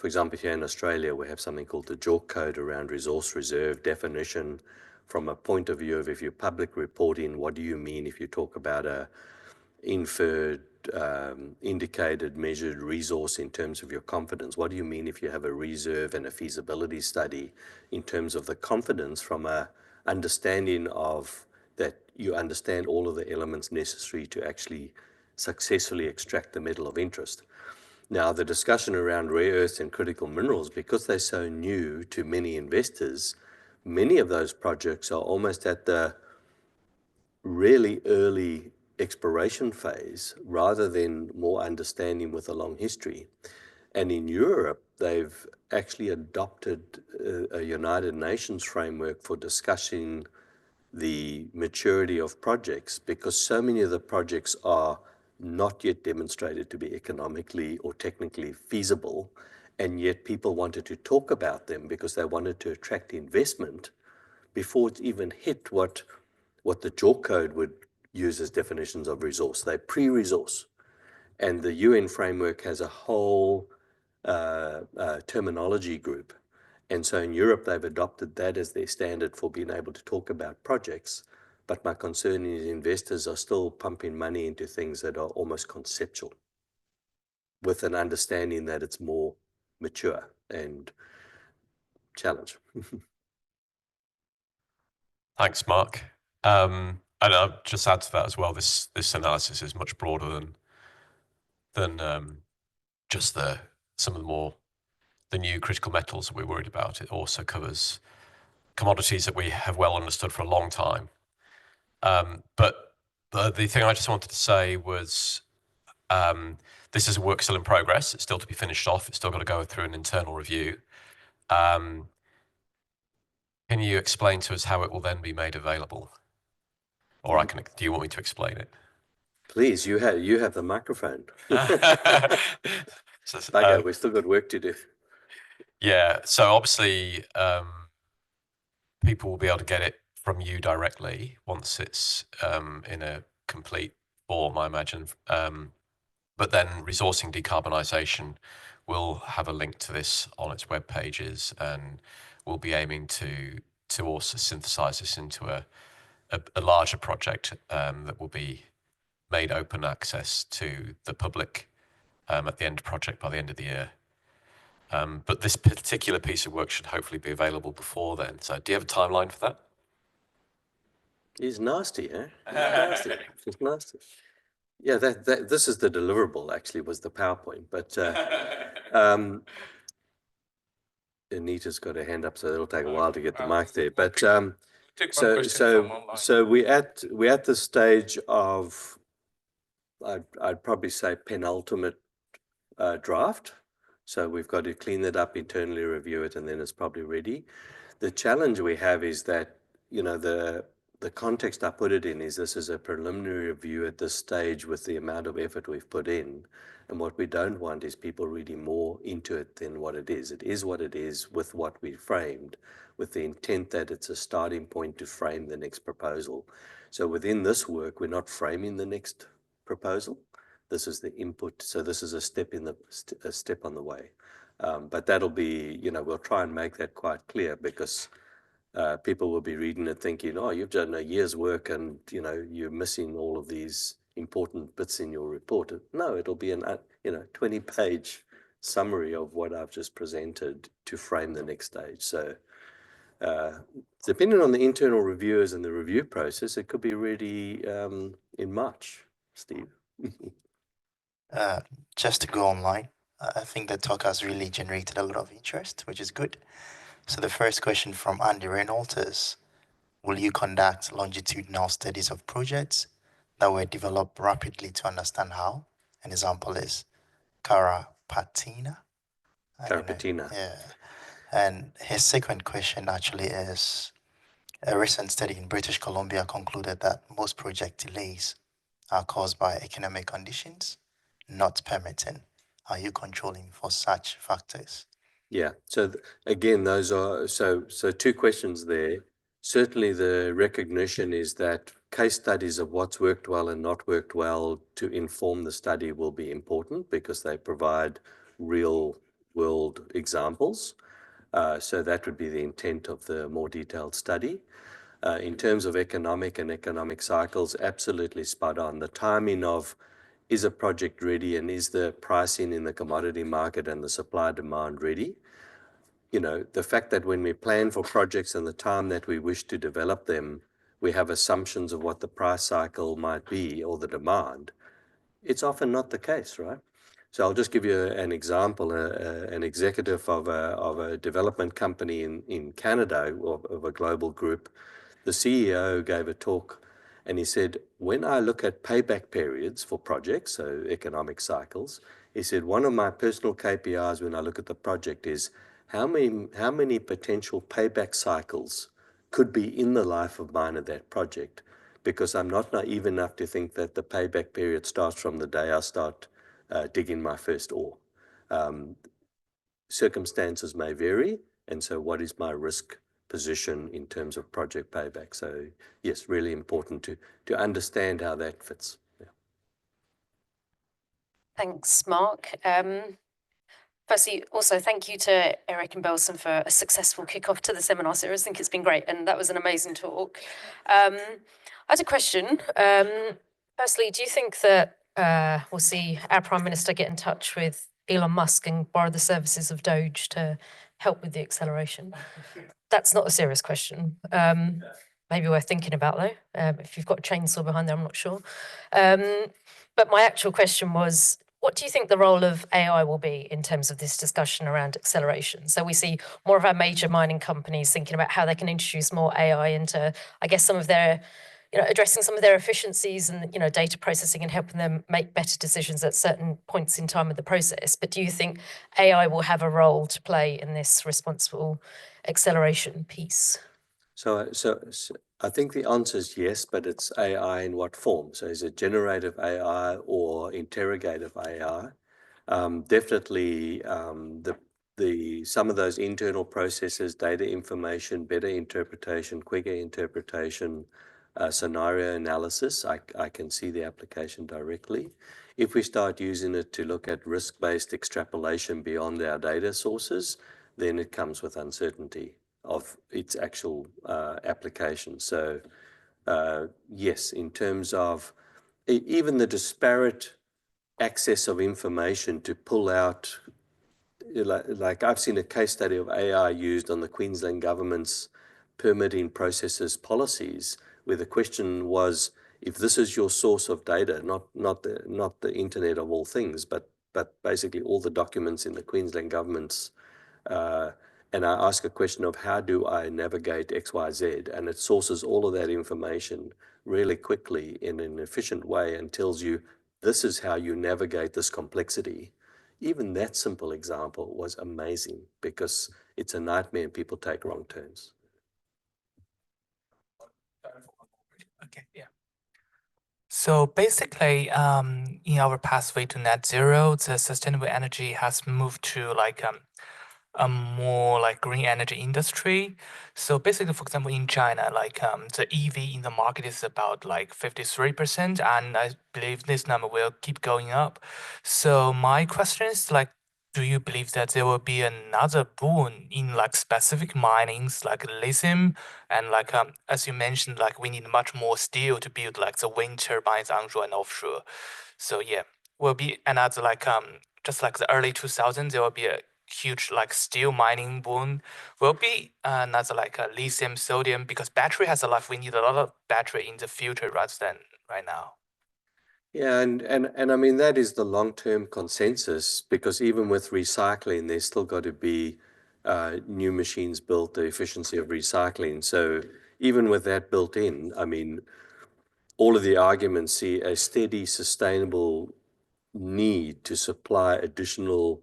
example, here in Australia, we have something called the JORC code around resource reserve definition from a point of view of if you're public reporting, what do you mean if you talk about a inferred, indicated, measured resource in terms of your confidence? What do you mean if you have a reserve and a feasibility study in terms of the confidence from a understanding of that you understand all of the elements necessary to actually successfully extract the metal of interest? Now, the discussion around rare earths and critical minerals, because they're so new to many investors, many of those projects are almost at the really early exploration phase rather than more understanding with a long history. And in Europe, they've actually adopted a United Nations framework for discussing the maturity of projects because so many of the projects are not yet demonstrated to be economically or technically feasible, and yet people wanted to talk about them because they wanted to attract investment before it's even hit what the JORC code would use as definitions of resource. They're pre-resource. And the UN framework has a whole terminology group. And so in Europe, they've adopted that as their standard for being able to talk about projects. But my concern is investors are still pumping money into things that are almost conceptual with an understanding that it's more mature and challenge. Thanks, Mark. And I'll just add to that as well, this analysis is much broader than just some of the new critical metals that we're worried about. It also covers commodities that we have well understood for a long time. But the thing I just wanted to say was this is a work still in progress. It's still to be finished off. It's still got to go through an internal review. Can you explain to us how it will then be made available? Or do you want me to explain it? Please, you have the microphone. So, we've still got work to do. Yeah, so obviously people will be able to get it from you directly once it's in a complete form, I imagine. But then Resourcing Decarbonisation will have a link to this on its web pages, and we'll be aiming to also synthesize this into a larger project that will be made open access to the public at the end of the project by the end of the year. But this particular piece of work should hopefully be available before then. So do you have a timeline for that? It's nasty, eh? Nasty. It's nasty. Yeah, this is the deliverable, actually, was the PowerPoint. But Anita's got her hand up, so it'll take a while to get the mic there. But so we're at the stage of, I'd probably say, penultimate draft. So we've got to clean it up, internally review it, and then it's probably ready. The challenge we have is that, the context I put it in is this is a preliminary review at this stage with the amount of effort we've put in. And what we don't want is people reading more into it than what it is. It is what it is with what we framed, with the intent that it's a starting point to frame the next proposal. So within this work, we're not framing the next proposal. This is the input. So this is a step on the way. But that'll be, we'll try and make that quite clear because people will be reading it thinking, oh, you've done a year's work and, you're missing all of these important bits in your report. No, it'll be an 20-page summary of what I've just presented to frame the next stage. So depending on the internal reviewers and the review process, it could be ready in March, Steve. Just to go online, I think the talk has really generated a lot of interest, which is good. So the first question from Andy Reynolds is, will you conduct longitudinal studies of projects that were developed rapidly to understand how? An example is Karapatina. I don't know. Karapatina. Yeah. And his second question actually is, a recent study in British Columbia concluded that most project delays are caused by economic conditions, not permitting. Are you controlling for such factors? Yeah. So again, those are so two questions there. Certainly, the recognition is that case studies of what's worked well and not worked well to inform the study will be important because they provide real world examples. So that would be the intent of the more detailed study. In terms of economic cycles, absolutely spot on. The timing of is a project ready and is the pricing in the commodity market and the supply demand ready? You know, the fact that when we plan for projects and the time that we wish to develop them, we have assumptions of what the price cycle might be or the demand, it's often not the case, right? So I'll just give you an example. An executive of a development company in Canada, of a global group, the CEO gave a talk and he said, when I look at payback periods for projects, so economic cycles, he said, one of my personal KPIs when I look at the project is how many potential payback cycles could be in the life of mine of that project, because I'm not naive enough to think that the payback period starts from the day I start digging my first ore. Circumstances may vary, and so what is my risk position in terms of project payback? So yes, really important to understand how that fits. Yeah. Thanks, Mark. Firstly, also thank you to Eric and Belson for a successful kickoff to the seminar series. I think it's been great, and that was an amazing talk. I had a question. Firstly, do you think that we'll see our Prime Minister get in touch with Elon Musk and borrow the services of Doge to help with the acceleration? That's not a serious question. Maybe worth thinking about though. If you've got a chainsaw behind there, I'm not sure. But my actual question was, what do you think the role of AI will be in terms of this discussion around acceleration? So we see more of our major mining companies thinking about how they can introduce more AI into, I guess, some of their, addressing some of their efficiencies and, data processing and helping them make better decisions at certain points in time of the process. But do you think AI will have a role to play in this responsible acceleration piece? So I think the answer is yes, but it's AI in what form? So is it generative AI or interrogative AI? Definitely some of those internal processes, data information, better interpretation, quicker interpretation, scenario analysis, I can see the application directly. If we start using it to look at risk-based extrapolation beyond our data sources, then it comes with uncertainty of its actual application. So yes, in terms of even the disparate access of information to pull out, like I've seen a case study of AI used on the Queensland government's permitting processes policies, where the question was, if this is your source of data, not the internet of all things, but basically all the documents in the Queensland government's and I ask a question of how do I navigate XYZ, and it sources all of that information really quickly in an efficient way and tells you this is how you navigate this complexity. Even that simple example was amazing because it's a nightmare and people take wrong turns. Okay, yeah. So basically, in our pathway to net zero, the sustainable energy has moved to like a more like green energy industry. So basically, for example, in China, like the EV in the market is about like 53%, and I believe this number will keep going up. So my question is like, do you believe that there will be another boom in like specific minings like lithium and like as you mentioned, like we need much more steel to build like the wind turbines onshore and offshore. So yeah, will be another like just like the early 2000s, there will be a huge like steel mining boom. Will be another like a lithium sodium, because battery has a life. We need a lot of battery in the future rather than right now. Yeah, and I mean, that is the long-term consensus, because even with recycling, there's still got to be new machines built, the efficiency of recycling. So even with that built in, I mean, all of the arguments see a steady, sustainable need to supply additional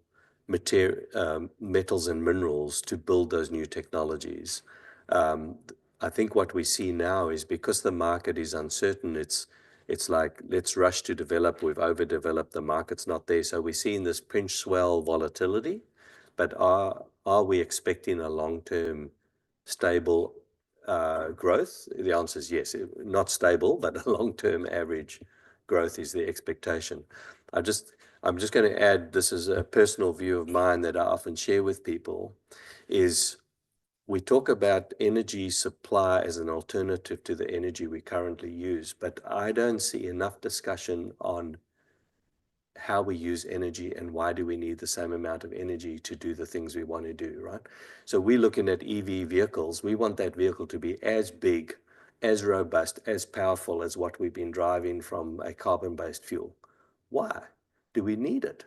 metals and minerals to build those new technologies. I think what we see now is, because the market is uncertain, it's like, let's rush to develop. We've overdeveloped, the market's not there. So we're seeing this pinch swell volatility, but are we expecting a long-term stable growth? The answer is yes. Not stable, but a long-term average growth is the expectation. I'm just going to add, this is a personal view of mine that I often share with people, is we talk about energy supply as an alternative to the energy we currently use, but I don't see enough discussion on how we use energy and why do we need the same amount of energy to do the things we want to do, right? So we're looking at EV vehicles. We want that vehicle to be as big, as robust, as powerful as what we've been driving from a carbon-based fuel. Why? Do we need it?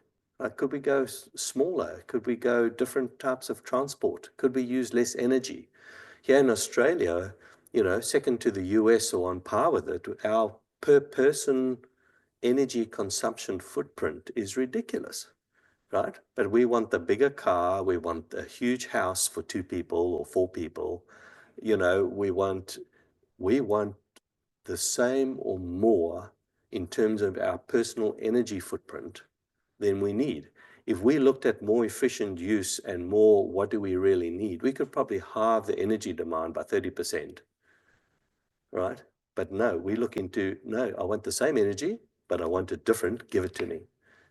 Could we go smaller? Could we go different types of transport? Could we use less energy? Here in Australia, second to the US or on par with it, our per person energy consumption footprint is ridiculous, right? But we want the bigger car, we want a huge house for 2 people or 4 people. We want the same or more in terms of our personal energy footprint than we need. If we looked at more efficient use and more, what do we really need? We could probably halve the energy demand by 30%, right? But no, we look into, no, I want the same energy, but I want it different, give it to me.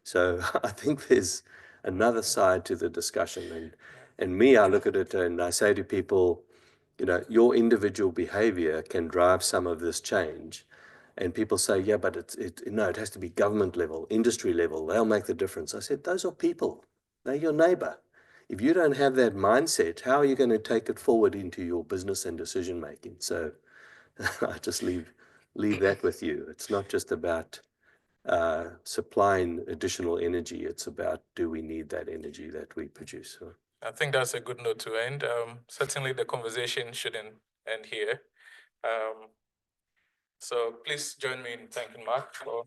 So I think there's another side to the discussion. And me, I look at it and I say to people, your individual behavior can drive some of this change. And people say, yeah, but it has to be government level, industry level, they'll make the difference. I said, those are people, they're your neighbor. If you don't have that mindset, how are you going to take it forward into your business and decision making? So I just leave that with you. It's not just about supplying additional energy. It's about, do we need that energy that we produce? So I think that's a good note to end. Certainly the conversation shouldn't end here. So please join me in thanking Mark for